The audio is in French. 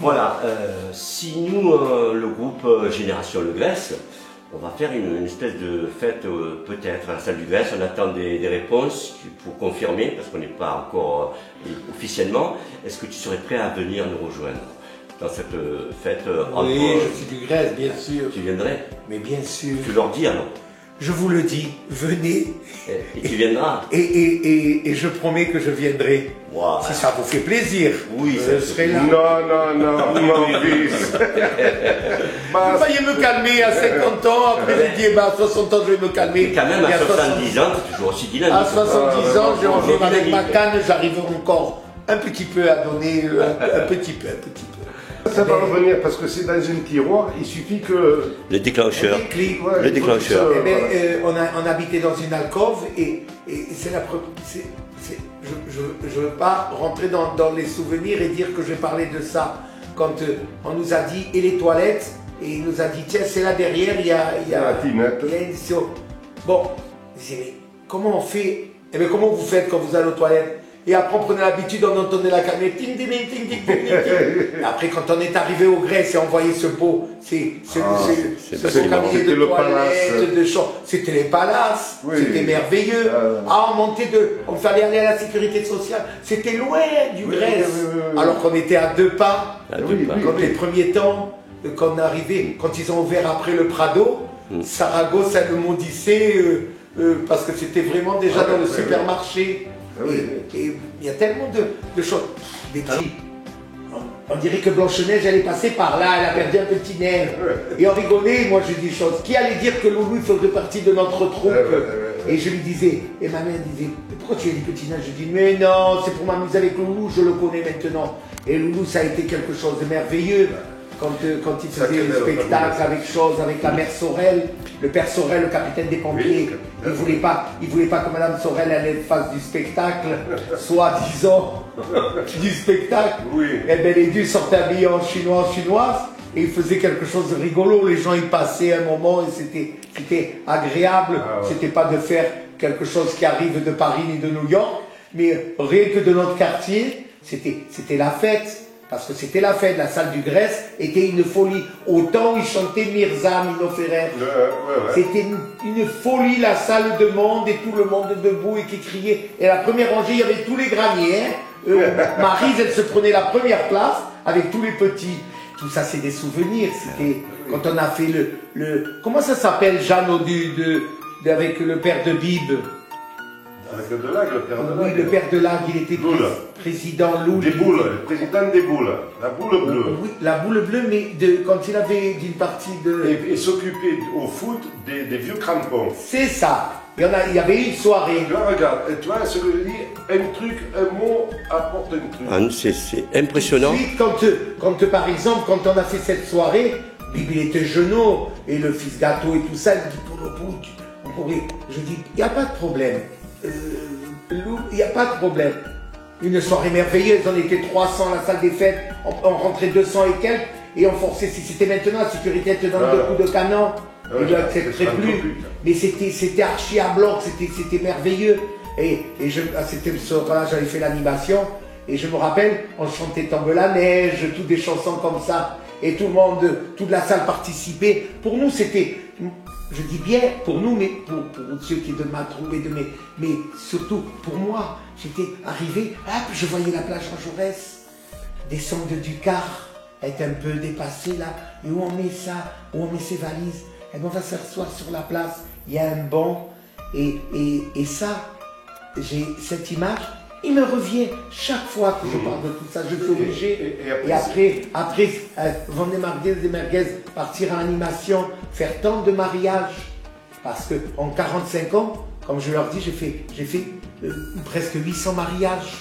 Voilà, si nous, le groupe Génération Le Grèce, on va faire une espèce de fête peut-être à la salle du Grèce, on attend des réponses pour confirmer, parce qu'on n'est pas encore officiellement. Est-ce que tu serais prêt à venir nous rejoindre dans cette fête Oui, je suis du Grèce, bien sûr. Tu viendrais? Mais bien sûr. Tu leur dis alors? Je vous le dis, venez. Et tu viendras? Et je promets que je viendrai. Wow. Si ça vous fait plaisir, oui, je serai là. Non, mon fils. Vous voyez me calmer à 50 ans, après j'ai dit, à 60 ans je vais me calmer. Mais quand même, à 70 ans, c'est toujours aussi dynamique. À 70 ans, j'ai envie avec ma canne, j'arrive encore un petit peu à donner, un petit peu. Ça va revenir parce que c'est dans un tiroir, il suffit que... Le déclencheur. Ouais, le déclencheur. Eh bien, on habitait dans une alcôve et c'est la première... Je ne veux pas rentrer dans les souvenirs et dire que je vais parler de ça. Quand on nous a dit, et les toilettes, et il nous a dit, tiens, c'est là derrière, il y a une... Bon, mais comment on fait? Eh bien, comment vous faites quand vous allez aux toilettes? Et après, on prenait l'habitude, on entendait la caméra, ting, ting, ting, ting, ting, ting, ting. Et après, quand on est arrivé au Grèce et on voyait ce beau, ce camier de toilettes, de champs, c'était les palaces, c'était merveilleux. On fallait aller à la sécurité sociale, c'était loin du Grèce. Alors qu'on était à 2 pas, quand les premiers temps, quand on arrivait, quand ils ont ouvert après le Prado, Saragosse, ça le maudissait, parce que c'était vraiment déjà dans le supermarché. Et il y a tellement de choses. On dirait que Blanche-Neige allait passer par là, elle a perdu un petit nerf. Et on rigolait, moi je dis des choses. Qui allait dire que Loulou faisait partie de notre troupe? Et je lui disais, et ma mère disait, pourquoi tu as dit petit neige? Je dis, mais non, c'est pour m'amuser avec Loulou, je le connais maintenant. Et Loulou, ça a été quelque chose de merveilleux. Quand il faisait le spectacle avec la mère Sorel, le père Sorel, le capitaine des pompiers, il voulait pas que Madame Sorel elle fasse du spectacle, soi-disant du spectacle. Et bien les deux sortaient habillés en chinoise, et ils faisaient quelque chose de rigolo. Les gens y passaient un moment et c'était agréable. C'était pas de faire quelque chose qui arrive de Paris ni de New York, mais rien que de notre quartier, c'était la fête. Parce que c'était la fête, la salle du Grèce était une folie. Autant ils chantaient Mirza, Mino Ferrer. C'était une folie, la salle de monde et tout le monde debout et qui criait. Et la première rangée, il y avait tous les graniers. Maryse, elle se prenait la première place avec tous les petits. Tout ça, c'est des souvenirs. C'était quand on a fait le comment ça s'appelle, Jeanne, avec le père de Bib. Avec le Delague, le père de Lague. Oui, le père de Lague, il était président Loul. Des boules, le président des boules, la boule bleue. Oui, la boule bleue, mais quand il avait d'une partie de... Et s'occuper au foot des vieux crampons. C'est ça. Il y avait une soirée. Tu vois, regarde, tu vois, ce que je dis, un truc, un mot apporte un truc. C'est impressionnant. Ensuite, quand par exemple, quand on a fait cette soirée, Bibi était genou, et le fils gâteau et tout ça, il dit, je dis, il n'y a pas de problème. Il n'y a pas de problème. Une soirée merveilleuse, on était 300 à la salle des fêtes, on rentrait 200 et quelques, et on forçait, si c'était maintenant, la sécurité était dans 2 coups de canon, il ne l'accepterait plus. Mais c'était archi à bloc, c'était merveilleux. Et c'était le soir-là, j'avais fait l'animation, et je me rappelle, on chantait Tombe la neige, toutes des chansons comme ça, et tout le monde, toute la salle participait. Pour nous, c'était... Je dis bien pour nous, mais pour ceux qui de ma troupe mais surtout pour moi, j'étais arrivé, hop, je voyais la plage en Jaurès, descendre du car, être un peu dépassé là, et où on met ça, où on met ses valises, et on va s'asseoir sur la place, il y a un banc, et ça, j'ai cette image, il me revient chaque fois que je parle de tout ça, je suis obligé. Et après vendre des merguez, partir en animation, faire tant de mariages. Parce qu'en 45 ans, comme je leur dis, j'ai fait presque 800 mariages.